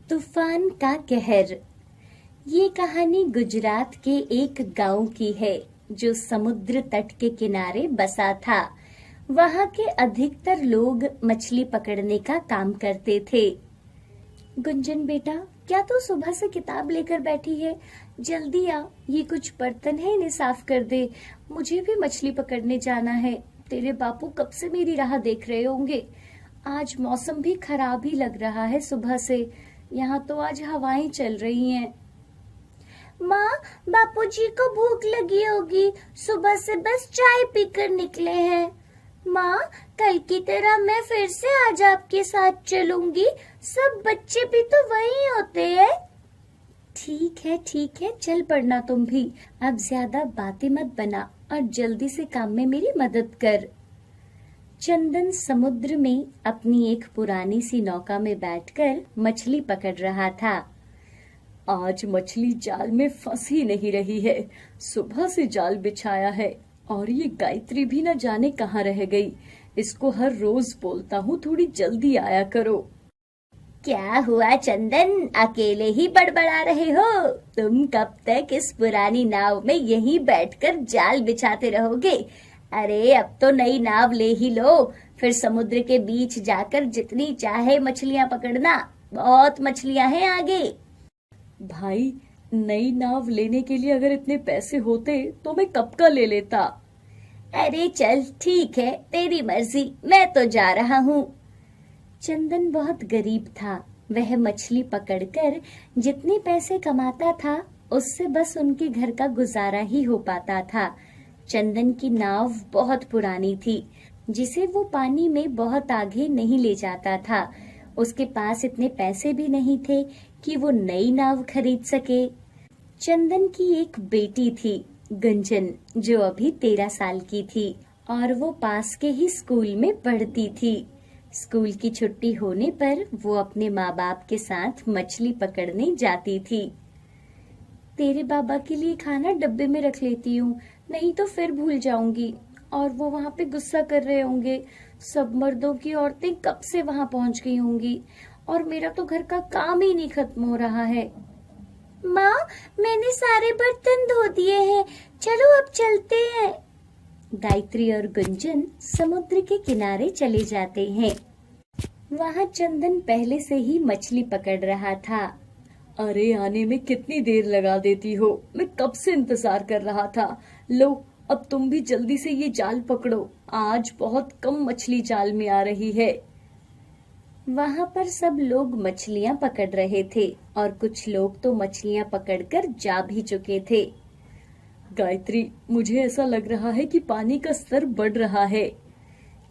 तूफान का कहर। ये कहानी गुजरात के एक गांव की है जो समुद्र तट के किनारे बसा था। वहां के अधिकतर लोग मछली पकड़ने का काम करते थे। गुंजन बेटा, क्या तू सुबह से किताब लेकर बैठी है? जल्दी आ, ये कुछ बर्तन है, इन्हें साफ कर दे। मुझे भी मछली पकड़ने जाना है। तेरे बापू कब से मेरी राह देख रहे होंगे। आज मौसम भी खराब ही लग रहा है सुबह से। यहाँ तो आज हवाएं चल रही हैं। माँ, बापूजी को भूख लगी होगी, सुबह से बस चाय पीकर निकले हैं। माँ, कल की तरह मैं फिर से आज आपके साथ चलूंगी। सब बच्चे भी तो वही होते हैं। ठीक है, चल पड़ना तुम भी। अब ज्यादा बातें मत बना और जल्दी से काम में मेरी मदद कर। चंदन समुद्र में अपनी एक पुरानी सी नौका में बैठकर मछली पकड़ रहा था। आज मछली जाल में फंस ही नहीं रही है। सुबह से जाल बिछाया है और ये गायत्री भी न जाने कहाँ रह गई। इसको हर रोज बोलता हूँ थोड़ी जल्दी आया करो। क्या हुआ चंदन, अकेले ही बड़बड़ा रहे हो? तुम कब तक इस पुरानी नाव में यहीं बैठकर जाल बिछाते रहोगे? अरे अब तो नई नाव ले ही लो, फिर समुद्र के बीच जाकर जितनी चाहे मछलियां पकड़ना। बहुत मछलियां हैं आगे। भाई, नई नाव लेने के लिए अगर इतने पैसे होते तो मैं कब का ले लेता। अरे चल ठीक है, तेरी मर्जी, मैं तो जा रहा हूँ। चंदन बहुत गरीब था। वह मछली पकड़कर जितने पैसे कमाता था उससे बस उनके घर का गुजारा ही हो पाता था। चंदन की नाव बहुत पुरानी थी, जिसे वो पानी में बहुत आगे नहीं ले जाता था। उसके पास इतने पैसे भी नहीं थे कि वो नई नाव खरीद सके। चंदन की एक बेटी थी, गुंजन, जो अभी 13 साल की थी और वो पास के ही स्कूल में पढ़ती थी। स्कूल की छुट्टी होने पर वो अपने माँ बाप के साथ मछली पकड़ने जाती थी। तेरे बाबा के लिए खाना डब्बे में रख लेती हूँ, नहीं तो फिर भूल जाऊंगी और वो वहाँ पे गुस्सा कर रहे होंगे। सब मर्दों की औरतें कब से वहाँ पहुँच गई होंगी और मेरा तो घर का काम ही नहीं खत्म हो रहा है। माँ, मैंने सारे बर्तन धो दिए हैं, चलो अब चलते हैं। गायत्री और गुंजन समुद्र के किनारे चले जाते हैं। वहाँ चंदन पहले से ही मछली पकड़ रहा था। अरे आने में कितनी देर लगा देती हो, मैं कब से इंतजार कर रहा था। लो, अब तुम भी जल्दी से ये जाल पकड़ो। आज बहुत कम मछली जाल में आ रही है। वहाँ पर सब लोग मछलियाँ पकड़ रहे थे और कुछ लोग तो मछलियाँ पकड़कर जा भी चुके थे। गायत्री, मुझे ऐसा लग रहा है कि पानी का स्तर बढ़ रहा है।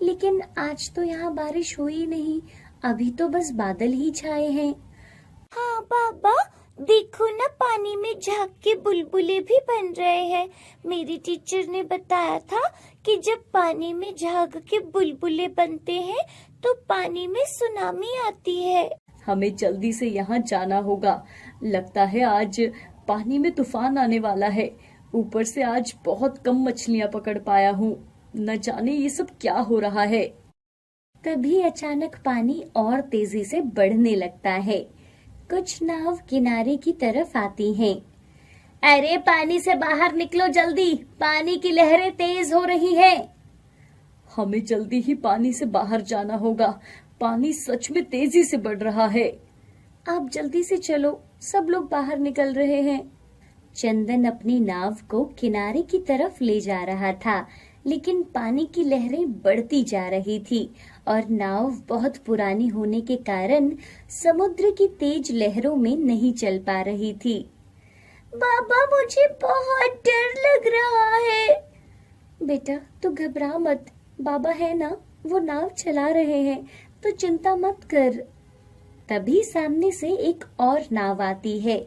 लेकिन आज तो यहाँ बारिश हुई नहीं, अभी तो बस बादल ही छाए हैं। हाँ बाबा, देखो ना, पानी में झाग के बुलबुले भी बन रहे हैं। मेरी टीचर ने बताया था कि जब पानी में झाग के बुलबुले बनते हैं तो पानी में सुनामी आती है। हमें जल्दी से यहाँ जाना होगा। लगता है आज पानी में तूफान आने वाला है। ऊपर से आज बहुत कम मछलियाँ पकड़ पाया हूँ। न जाने ये सब क्या हो रहा है। तभी अचानक पानी और तेजी से बढ़ने लगता है। कुछ नाव किनारे की तरफ आती हैं। अरे पानी से बाहर निकलो जल्दी, पानी की लहरें तेज हो रही हैं। हमें जल्दी ही पानी से बाहर जाना होगा। पानी सच में तेजी से बढ़ रहा है। आप जल्दी से चलो, सब लोग बाहर निकल रहे हैं। चंदन अपनी नाव को किनारे की तरफ ले जा रहा था, लेकिन पानी की लहरें बढ़ती जा रही थी और नाव बहुत पुरानी होने के कारण समुद्र की तेज लहरों में नहीं चल पा रही थी। बाबा, मुझे बहुत डर लग रहा है। बेटा, तू घबरा मत, बाबा है ना, वो नाव चला रहे हैं, तो चिंता मत कर। तभी सामने से एक और नाव आती है।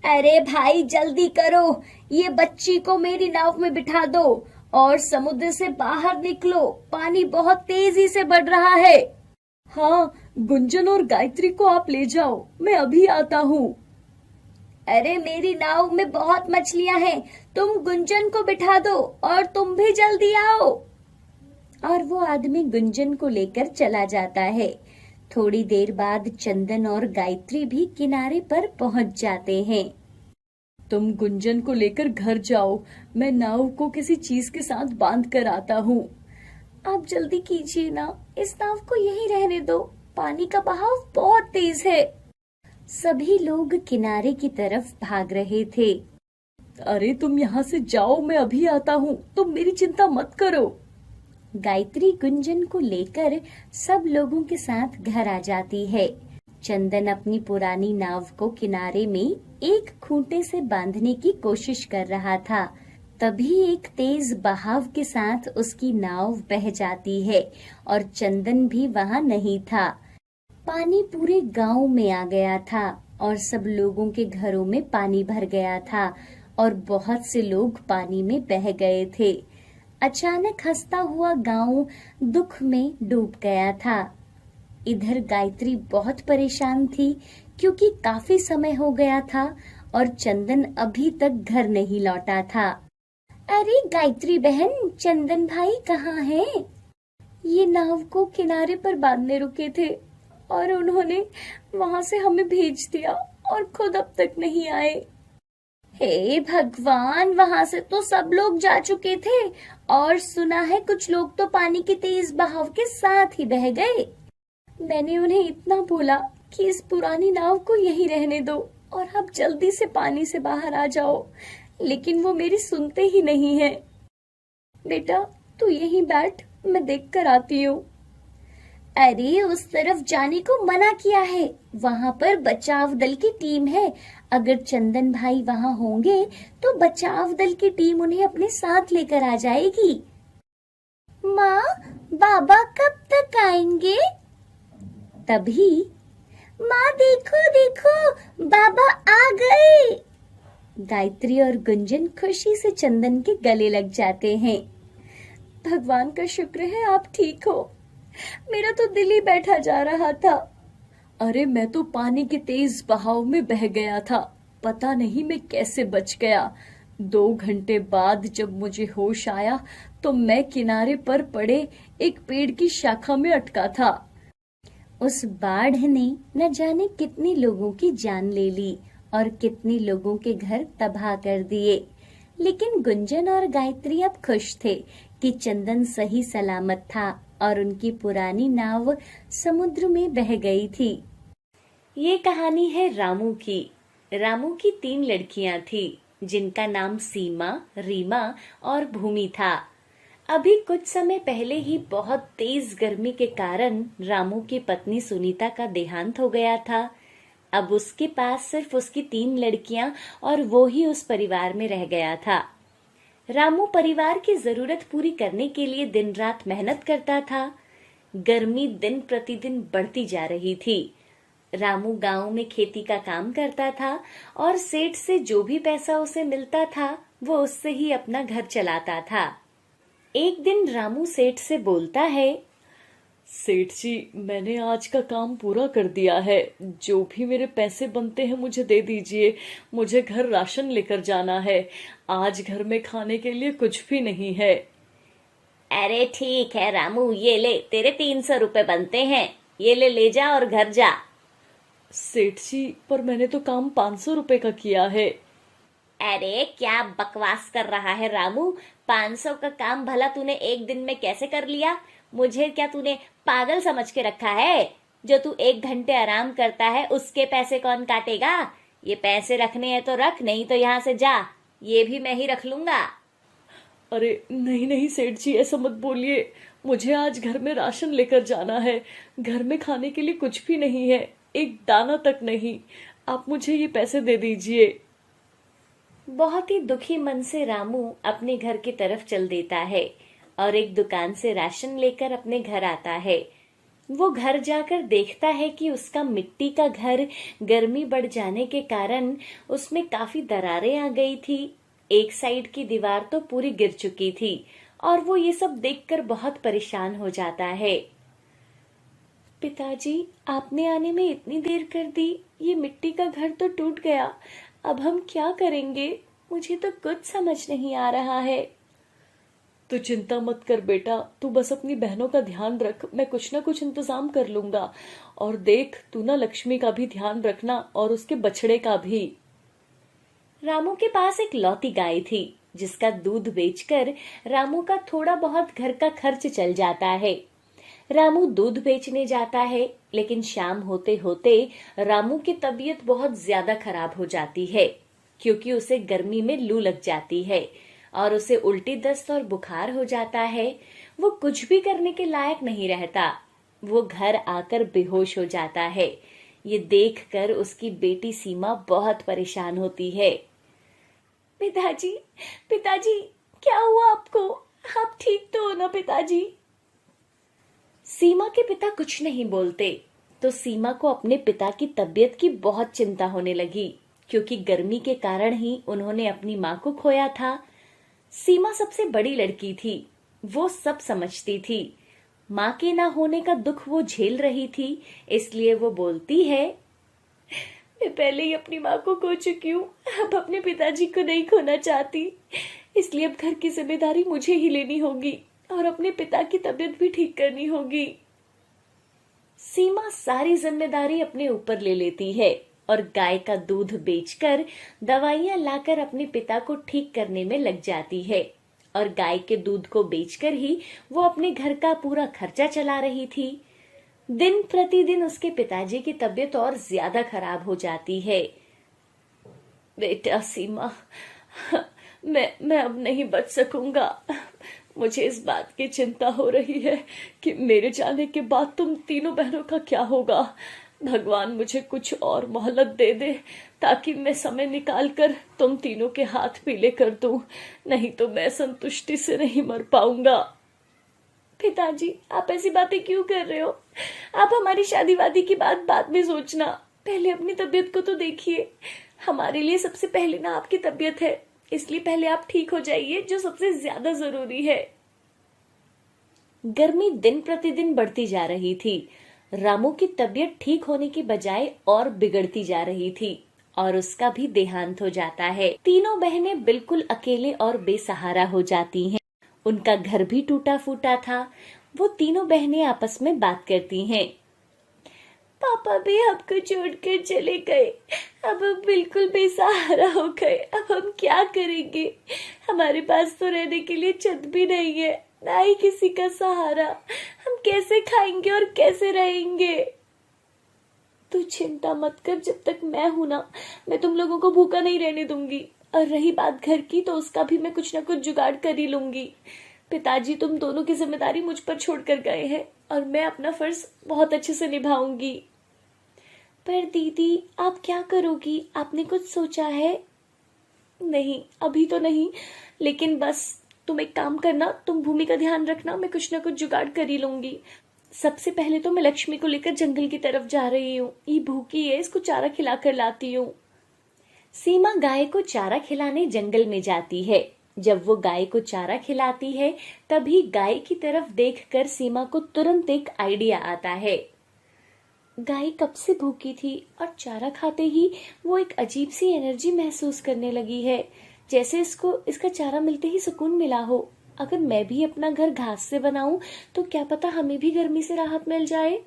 अरे भाई जल्दी करो, ये बच्ची को मेरी नाव में बिठा दो और समुद्र से बाहर निकलो, पानी बहुत तेजी से बढ़ रहा है। हाँ, गुंजन और गायत्री को आप ले जाओ, मैं अभी आता हूँ। अरे मेरी नाव में बहुत मछलियां हैं, तुम गुंजन को बिठा दो और तुम भी जल्दी आओ। और वो आदमी गुंजन को लेकर चला जाता है। थोड़ी देर बाद चंदन और गायत्री भी किनारे पर पहुंच जाते हैं। तुम गुंजन को लेकर घर जाओ, मैं नाव को किसी चीज के साथ बांध कर आता हूँ। आप जल्दी कीजिए ना, इस नाव को यहीं रहने दो, पानी का बहाव बहुत तेज है। सभी लोग किनारे की तरफ भाग रहे थे। अरे तुम यहाँ से जाओ, मैं अभी आता हूँ, तुम मेरी चिंता मत करो। गायत्री गुंजन को लेकर सब लोगों के साथ घर आ जाती है। चंदन अपनी पुरानी नाव को किनारे में एक खूंटे से बांधने की कोशिश कर रहा था। तभी एक तेज बहाव के साथ उसकी नाव बह जाती है और चंदन भी वहां नहीं था। पानी पूरे गांव में आ गया था और सब लोगों के घरों में पानी भर गया था और बहुत से लोग पानी में बह गए थे। अचानक हंसता हुआ गांव दुख में डूब गया था। इधर गायत्री बहुत परेशान थी क्योंकि काफी समय हो गया था और चंदन अभी तक घर नहीं लौटा था। अरे गायत्री बहन, चंदन भाई कहाँ हैं? ये नाव को किनारे पर बांधने रुके थे और उन्होंने वहां से हमें भेज दिया और खुद अब तक नहीं आए। हे भगवान, वहां से तो सब लोग जा चुके थे और सुना है कुछ लोग तो पानी के तेज बहाव के साथ ही बह गए। मैंने उन्हें इतना बोला कि इस पुरानी नाव को यहीं रहने दो और आप जल्दी से पानी से बाहर आ जाओ, लेकिन वो मेरी सुनते ही नहीं है। बेटा तू यहीं बैठ, मैं देख कर आती हूँ। अरे उस तरफ जाने को मना किया है, वहाँ पर बचाव दल की टीम है। अगर चंदन भाई वहाँ होंगे तो बचाव दल की टीम उन्हें अपने साथ लेकर आ जाएगी। माँ, बाबा कब तक आएंगे? तभी माँ देखो देखो, बाबा आ गए। गायत्री और गुंजन खुशी से चंदन के गले लग जाते हैं। भगवान का शुक्र है आप ठीक हो, मेरा तो दिल ही बैठा जा रहा था। अरे मैं तो पानी के तेज बहाव में बह गया था, पता नहीं मैं कैसे बच गया। 2 घंटे बाद जब मुझे होश आया तो मैं किनारे पर पड़े एक पेड़ की शाखा में अटका था। उस बाढ़ ने न जाने कितने लोगों की जान ले ली और कितने लोगों के घर तबाह कर दिए, लेकिन गुंजन और गायत्री अब खुश थे कि चंदन सही सलामत था और उनकी पुरानी नाव समुद्र में बह गई थी। ये कहानी है रामू की। रामू की 3 लड़कियां थी जिनका नाम सीमा, रीमा और भूमि था। अभी कुछ समय पहले ही बहुत तेज गर्मी के कारण रामू की पत्नी सुनीता का देहांत हो गया था। अब उसके पास सिर्फ उसकी 3 लड़कियां और वो ही उस परिवार में रह गया था। रामू परिवार की जरूरत पूरी करने के लिए दिन रात मेहनत करता था। गर्मी दिन प्रतिदिन बढ़ती जा रही थी। रामू गांव में खेती का काम करता था और सेठ से जो भी पैसा उसे मिलता था वो उससे ही अपना घर चलाता था। एक दिन रामू सेठ से बोलता है, सेठ जी, मैंने आज का काम पूरा कर दिया है, जो भी मेरे पैसे बनते हैं मुझे दे दीजिए, मुझे घर राशन लेकर जाना है, आज घर में खाने के लिए कुछ भी नहीं है। अरे ठीक है रामू, ये ले, तेरे 300 रुपए बनते हैं, ये ले जा और घर जा। सेठ जी, पर मैंने तो काम 500 रुपए का किया है। अरे क्या बकवास कर रहा है रामू, 500 का काम भला तूने एक दिन में कैसे कर लिया? मुझे क्या तूने पागल समझ के रखा है? जो तू 1 घंटे आराम करता है उसके पैसे कौन काटेगा? ये पैसे रखने हैं तो रख, नहीं तो यहाँ से जा, ये भी मैं ही रख लूंगा। अरे नहीं नहीं सेठ जी, ऐसा मत बोलिए, मुझे आज घर में राशन लेकर जाना है, घर में खाने के लिए कुछ भी नहीं है, एक दाना तक नहीं, आप मुझे ये पैसे दे दीजिए। बहुत ही दुखी मन से रामू अपने घर की तरफ चल देता है और एक दुकान से राशन लेकर अपने घर आता है। वो घर जाकर देखता है कि उसका मिट्टी का घर गर्मी बढ़ जाने के कारण उसमें काफी दरारें आ गई थी। एक साइड की दीवार तो पूरी गिर चुकी थी और वो ये सब देखकर बहुत परेशान हो जाता है। पिताजी, आपने आने में इतनी देर कर दी, ये मिट्टी का घर तो टूट गया, अब हम क्या करेंगे? मुझे तो कुछ समझ नहीं आ रहा है। तू चिंता मत कर बेटा, तू बस अपनी बहनों का ध्यान रख, मैं कुछ ना कुछ इंतजाम कर लूंगा। और देख, तू ना लक्ष्मी का भी ध्यान रखना और उसके बछड़े का भी। रामू के पास एक लौती गाय थी जिसका दूध बेचकर रामू का थोड़ा बहुत घर का खर्च चल जाता है। रामू दूध बेचने जाता है, लेकिन शाम होते होते रामू की तबीयत बहुत ज्यादा खराब हो जाती है, क्योंकि उसे गर्मी में लू लग जाती है और उसे उल्टी दस्त और बुखार हो जाता है। वो कुछ भी करने के लायक नहीं रहता। वो घर आकर बेहोश हो जाता है। ये देखकर उसकी बेटी सीमा बहुत परेशान होती है। पिताजी, पिताजी, क्या हुआ आपको? आप ठीक तो हो ना पिताजी? सीमा के पिता कुछ नहीं बोलते, तो सीमा को अपने पिता की तबीयत की बहुत चिंता होने लगी, क्योंकि गर्मी के कारण ही उन्होंने अपनी माँ को खोया था। सीमा सबसे बड़ी लड़की थी, वो सब समझती थी। माँ के ना होने का दुख वो झेल रही थी, इसलिए वो बोलती है, मैं पहले ही अपनी माँ को खो चुकी हूँ, अब अपने पिताजी को नहीं खोना चाहती, इसलिए अब घर की जिम्मेदारी मुझे ही लेनी होगी और अपने पिता की तबीयत भी ठीक करनी होगी। सीमा सारी जिम्मेदारी अपने ऊपर ले लेती है और गाय का दूध बेचकर दवाइयां लाकर अपने पिता को ठीक करने में लग जाती है। और गाय के दूध को बेचकर ही वो अपने घर का पूरा खर्चा चला रही थी। दिन प्रतिदिन उसके पिताजी की तबीयत और ज्यादा खराब हो जाती है। बेटा सीमा, मैं अब नहीं बच सकूंगा। मुझे इस बात की चिंता हो रही है कि मेरे जाने के बाद तुम तीनों बहनों का क्या होगा। भगवान मुझे कुछ और मोहलत दे दे, ताकि मैं समय निकाल कर तुम तीनों के हाथ पीले कर दूं, नहीं तो मैं संतुष्टि से नहीं मर पाऊंगा। पिताजी, आप ऐसी बातें क्यों कर रहे हो? आप हमारी शादी वादी की बात बाद में सोचना, पहले अपनी तबीयत को तो देखिए। हमारे लिए सबसे पहले ना आपकी तबीयत है, इसलिए पहले आप ठीक हो जाइए, जो सबसे ज्यादा जरूरी है। गर्मी दिन प्रतिदिन बढ़ती जा रही थी। रामू की तबीयत ठीक होने की बजाय और बिगड़ती जा रही थी और उसका भी देहांत हो जाता है। तीनों बहनें बिल्कुल अकेले और बेसहारा हो जाती हैं। उनका घर भी टूटा फूटा था। वो तीनों बहनें आपस में बात करती हैं। पापा भी हमको छोड़कर चले गए, अब हम बिल्कुल बेसहारा हो गए। अब हम क्या करेंगे? हमारे पास तो रहने के लिए छत भी नहीं है, ना ही किसी का सहारा। हम कैसे खाएंगे और कैसे रहेंगे? तू चिंता मत कर, जब तक मैं हूं ना, मैं तुम लोगों को भूखा नहीं रहने दूंगी। और रही बात घर की, तो उसका भी मैं कुछ ना कुछ जुगाड़ कर ही लूंगी। पिताजी तुम दोनों की जिम्मेदारी मुझ पर छोड़कर गए हैं और मैं अपना फर्ज बहुत अच्छे से निभाऊंगी। पर दीदी, आप क्या करोगी? आपने कुछ सोचा है? नहीं, अभी तो नहीं, लेकिन बस तुम एक काम करना, तुम भूमि का ध्यान रखना, मैं कुछ ना कुछ जुगाड़ कर ही लूंगी। सबसे पहले तो मैं लक्ष्मी को लेकर जंगल की तरफ जा रही हूँ। ये भूखी है, इसको चारा खिलाकर लाती हूँ। सीमा गाय को चारा खिलाने जंगल में जाती है। जब वो गाय को चारा खिलाती है, तभी गाय की तरफ देखकर सीमा को तुरंत एक आइडिया आता है। गाय कब से भूखी थी और चारा खाते ही वो एक अजीब सी एनर्जी महसूस करने लगी है, जैसे इसको इसका चारा मिलते ही सुकून मिला हो। अगर मैं भी अपना घर घास से बनाऊं तो क्या पता हमें भी गर्मी से राहत मिल जाए।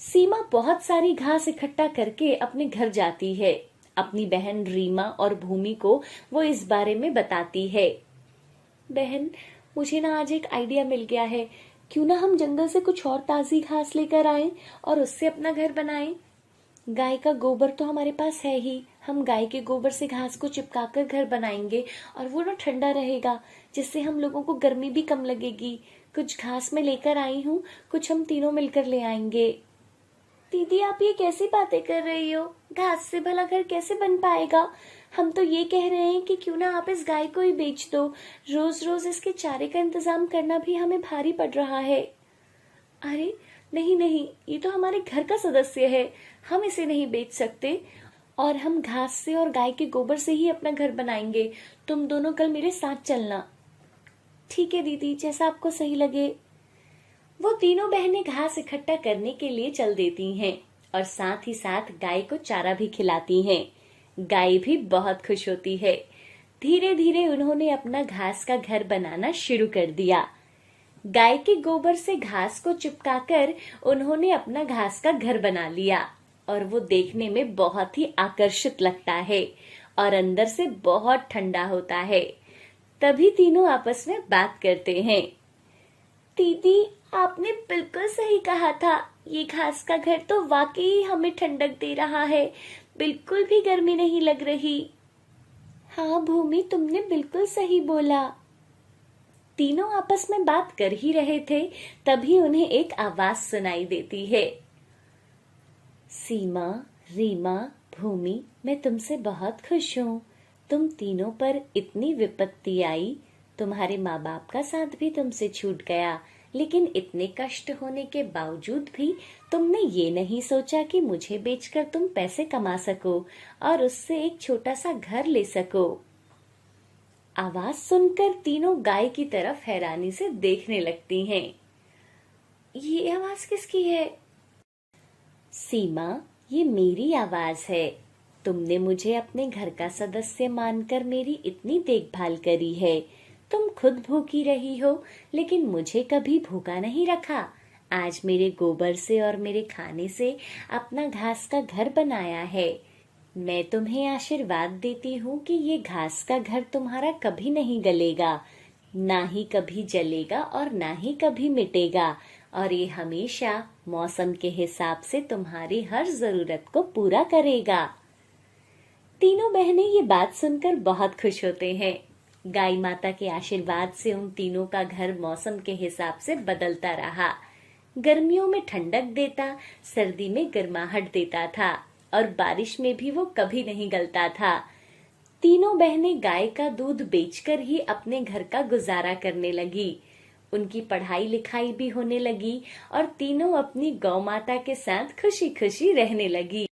सीमा बहुत सारी घास इकट्ठा करके अपने घर जाती है। अपनी बहन रीमा और भूमि को वो इस बारे में बताती है। बहन, मुझे ना आज एक आइडिया मिल गया है। क्यों ना हम जंगल से कुछ और ताजी घास लेकर आएं और उससे अपना घर बनाएं। गाय का गोबर तो हमारे पास है ही, हम गाय के गोबर से घास को चिपकाकर घर बनाएंगे और वो ना ठंडा रहेगा, जिससे हम लोगों को गर्मी भी कम लगेगी। कुछ घास मैं लेकर आई हूँ, कुछ हम तीनों मिलकर ले आएंगे। दीदी, आप ये कैसी बातें कर रही हो? घास से भला घर कैसे बन पाएगा? हम तो ये कह रहे हैं कि क्यों ना आप इस गाय को ही बेच दो। रोज रोज इसके चारे का इंतजाम करना भी हमें भारी पड़ रहा है। अरे नहीं नहीं, ये तो हमारे घर का सदस्य है, हम इसे नहीं बेच सकते। और हम घास से और गाय के गोबर से ही अपना घर बनाएंगे। तुम दोनों कल मेरे साथ चलना। ठीक है दीदी, जैसा आपको सही लगे। वो तीनों बहनें घास इकट्ठा करने के लिए चल देती हैं और साथ ही साथ गाय को चारा भी खिलाती हैं। गाय भी बहुत खुश होती है। धीरे धीरे उन्होंने अपना घास का घर बनाना शुरू कर दिया। गाय के गोबर से घास को चिपकाकर उन्होंने अपना घास का घर बना लिया और वो देखने में बहुत ही आकर्षित लगता है और अंदर से बहुत ठंडा होता है। तभी तीनों आपस में बात करते हैं। दीदी, आपने बिल्कुल सही कहा था, ये घास का घर तो वाकई हमें ठंडक दे रहा है, बिल्कुल भी गर्मी नहीं लग रही। हाँ भूमि, तुमने बिल्कुल सही बोला। तीनों आपस में बात कर ही रहे थे, तभी उन्हें एक आवाज सुनाई देती है। सीमा, रीमा, भूमि, मैं तुमसे बहुत खुश हूँ। तुम तीनों पर इतनी विपत्ति आई, तुम्हारे माँ बाप का साथ भी तुमसे छूट गया, लेकिन इतने कष्ट होने के बावजूद भी तुमने ये नहीं सोचा कि मुझे बेचकर तुम पैसे कमा सको और उससे एक छोटा सा घर ले सको। आवाज सुनकर तीनों गाय की तरफ हैरानी से देखने लगती हैं। ये आवाज किसकी है? सीमा, ये मेरी आवाज है। तुमने मुझे अपने घर का सदस्य मानकर मेरी इतनी देखभाल करी है। तुम खुद भूखी रही हो, लेकिन मुझे कभी भूखा नहीं रखा। आज मेरे गोबर से और मेरे खाने से अपना घास का घर बनाया है। मैं तुम्हें आशीर्वाद देती हूँ कि ये घास का घर तुम्हारा कभी नहीं गलेगा, ना ही कभी जलेगा और ना ही कभी मिटेगा, और ये हमेशा मौसम के हिसाब से तुम्हारी हर जरूरत को पूरा करेगा। तीनों बहनें ये बात सुनकर बहुत खुश होते हैं। गाय माता के आशीर्वाद से उन तीनों का घर मौसम के हिसाब से बदलता रहा। गर्मियों में ठंडक देता, सर्दी में गर्माहट देता था और बारिश में भी वो कभी नहीं गलता था। तीनों बहनें गाय का दूध बेचकर ही अपने घर का गुजारा करने लगी। उनकी पढ़ाई लिखाई भी होने लगी और तीनों अपनी गौ माता के साथ खुशी खुशी रहने लगी।